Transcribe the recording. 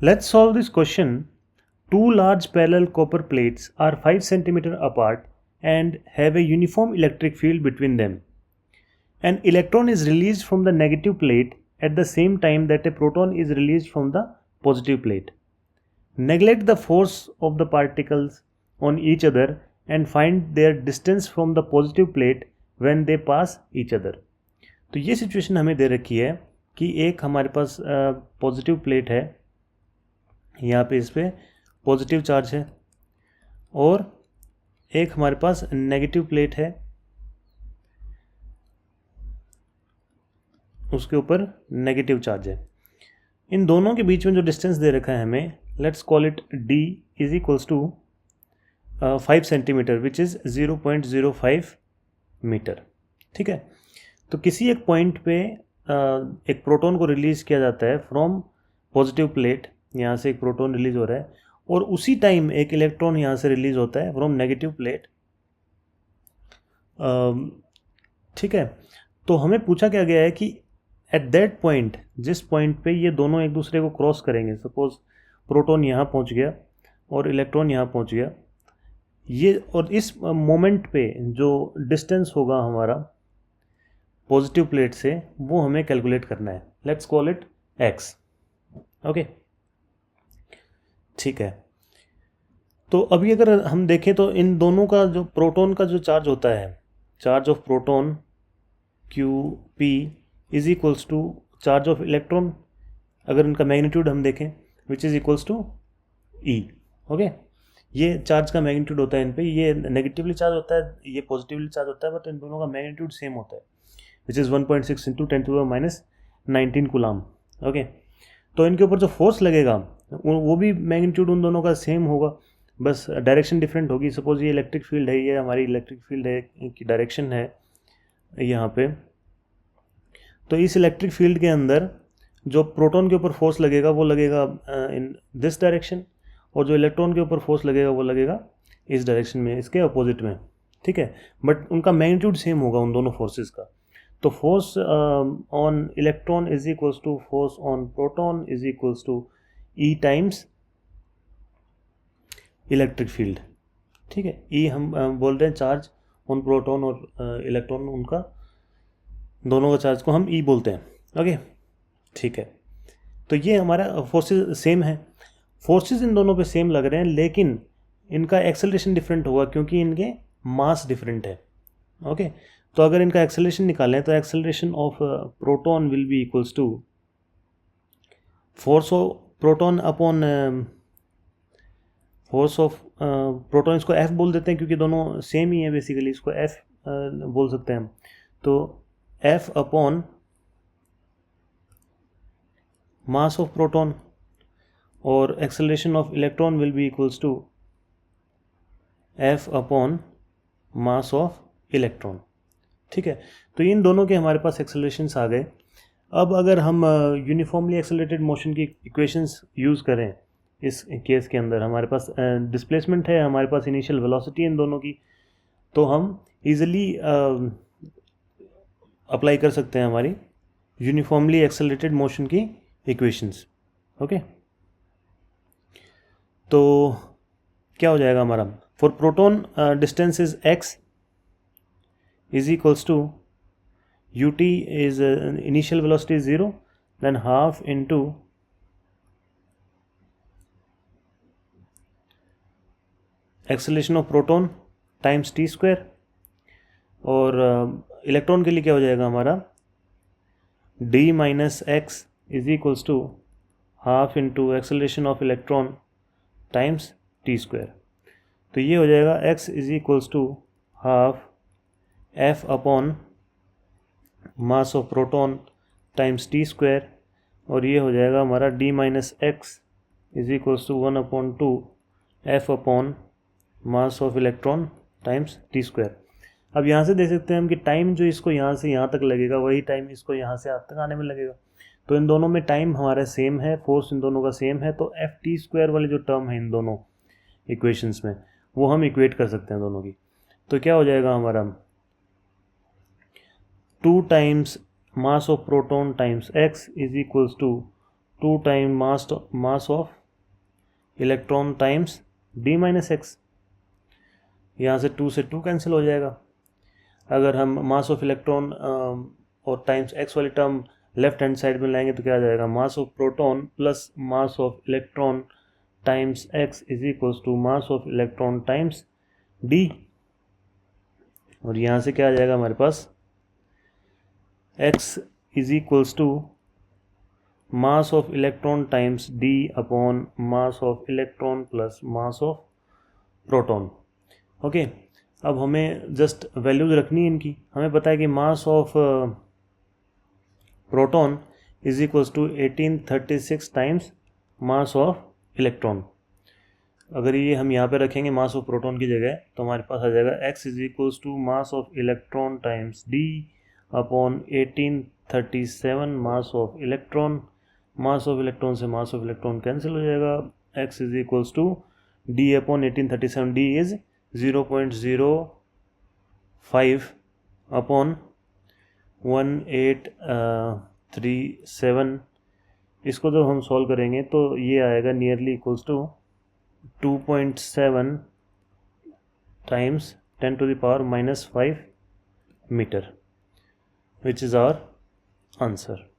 Let's solve this question. Two large parallel copper plates are 5 cm apart and have a uniform electric field between them. An electron is released from the negative plate at the same time that a proton is released from the positive plate. Neglect the force of the particles on each other and find their distance from the positive plate when they pass each other. तो ये situation हमें दे रखी है कि एक हमारे पास positive plate है, यहाँ पे इस पर पॉजिटिव चार्ज है, और एक हमारे पास नेगेटिव प्लेट है, उसके ऊपर नेगेटिव चार्ज है. इन दोनों के बीच में जो डिस्टेंस दे रखा है हमें, let's call it d is equals to 5 centimetre which is 0.05 metre. ठीक है. तो किसी एक पॉइंट पे एक प्रोटॉन को रिलीज़ किया जाता है फ्रॉम पॉजिटिव प्लेट. यहाँ से एक प्रोटॉन रिलीज़ हो रहा है और उसी टाइम एक इलेक्ट्रॉन यहाँ से रिलीज़ होता है फ्रॉम नेगेटिव प्लेट. ठीक है. तो हमें पूछा क्या गया है कि एट दैट पॉइंट, जिस पॉइंट पे ये दोनों एक दूसरे को क्रॉस करेंगे, सपोज प्रोटॉन यहाँ पहुँच गया और इलेक्ट्रॉन यहाँ पहुँच गया, ये और इस मोमेंट पे जो डिस्टेंस होगा हमारा पॉजिटिव प्लेट से, वो हमें कैलकुलेट करना है. Let's call it x. Okay. ठीक है. तो अभी अगर हम देखें तो इन दोनों का जो प्रोटॉन का जो चार्ज होता है, charge of proton QP is equals to charge of electron, अगर इनका मैग्नीट्यूड हम देखें, which is equals to E. Okay. ये चार्ज का मैग्नीट्यूड होता है इन पे, ये नेगेटिवली चार्ज होता है, ये पॉजिटिवली चार्ज होता है, बट इन दोनों का मैग्नीट्यूड सेम होता है, which is 1.6 into 10⁻⁻19 coulomb. Okay. तो इनके ऊपर जो फोर्स लगेगा वो भी मैग्नीट्यूड उन दोनों का सेम होगा, बस डायरेक्शन डिफरेंट होगी. सपोज ये इलेक्ट्रिक फील्ड है, ये हमारी इलेक्ट्रिक फील्ड है की डायरेक्शन है यहाँ पे. तो इस इलेक्ट्रिक फील्ड के अंदर जो प्रोटॉन के ऊपर फोर्स लगेगा वो लगेगा इन दिस डायरेक्शन, और जो इलेक्ट्रॉन के ऊपर फोर्स लगेगा वो लगेगा इस डायरेक्शन में, इसके अपोजिट में. ठीक है. बट उनका मैग्नीट्यूड सेम होगा उन दोनों फोर्सेस का. तो force on electron is equals to force on proton is equals to E times electric field. ठीक है. E हम बोल रहे हैं चार्ज ऑन प्रोटॉन और इलेक्ट्रॉन, उनका दोनों का चार्ज को हम E बोलते हैं. ओके. ठीक है. तो ये हमारा फोर्सेस सेम है, फोर्सेस इन दोनों पे सेम लग रहे हैं, लेकिन इनका एक्सेलरेशन डिफरेंट होगा क्योंकि इनके मास डिफरेंट है. ओके. तो अगर इनका एक्सेलरेशन निकालें तो acceleration of proton will be equals to force of proton upon force of proton. इसको F बोल देते हैं क्योंकि दोनों सेम ही है बेसिकली, इसको F बोल सकते हैं हम. तो F upon mass of proton, और acceleration of electron will be equals to F upon mass of electron. ठीक है. तो इन दोनों के हमारे पास एक्सेलरेशंस आ गए. अब अगर हम यूनिफॉर्मली एक्सेलरेटेड मोशन की इक्वेशंस यूज़ करें इस केस के अंदर, हमारे पास डिस्प्लेसमेंट है, हमारे पास इनिशियल वेलोसिटी है इन दोनों की, तो हम इजीली अप्लाई कर सकते हैं हमारी यूनिफॉर्मली एक्सेलरेटेड मोशन की इक्वेशंस. ओके. तो क्या हो जाएगा हमारा, for proton distance is x is equals to ut is initial velocity is 0, then half into acceleration of proton times t square. और इलेक्ट्रॉन के लिए क्या हो जाएगा हमारा, d minus x is equals to half into acceleration of electron times t square. तो ये हो जाएगा x is equals to half F upon mass of proton times T square, और ये हो जाएगा हमारा d minus X is equals to 1/2 F upon mass of electron times T square. अब यहाँ से देख सकते हैं हम कि टाइम जो इसको यहाँ से यहाँ तक लगेगा वही टाइम इसको यहाँ से तक आने में लगेगा. तो इन दोनों में टाइम हमारा सेम है, फोर्स इन दोनों का सेम है, तो Ft² वाली जो टर्म है इन दोनों इक्वेशंस में, वो हम इक्वेट कर सकते हैं दोनों की. तो क्या हो जाएगा हमारा, 2 times mass of proton times x is equals to 2 time mass of electron times d minus X. यहाँ से 2 से 2 कैंसिल हो जाएगा। अगर हम मास ऑफ इलेक्ट्रॉन और टाइम्स एक्स वाली टर्म लेफ्ट हैंड साइड में लाएंगे तो क्या आ जाएगा, mass of proton plus mass of electron times X is equals to mass of electron times D. और यहाँ से क्या आ जाएगा हमारे पास, x is equals to mass of electron times d upon mass of electron plus mass of proton. Okay, अब हमें जस्ट वैल्यूज रखनी है इनकी। हमें पता है कि mass of proton is equals to 1836 times mass of electron. अगर ये हम यहाँ पे रखेंगे मास ऑफ प्रोटॉन की जगह, तो हमारे पास आ जाएगा x is equals to mass of electron times d upon 1837 mass of electron. Mass of electron से मास ऑफ इलेक्ट्रॉन कैंसिल हो जाएगा। x is equals to d upon 1837, d is 0.05 upon 1837। इसको जब हम सॉल्व करेंगे तो ये आएगा nearly equals to 2.7 times 10 to the power -5 metre, which is our answer.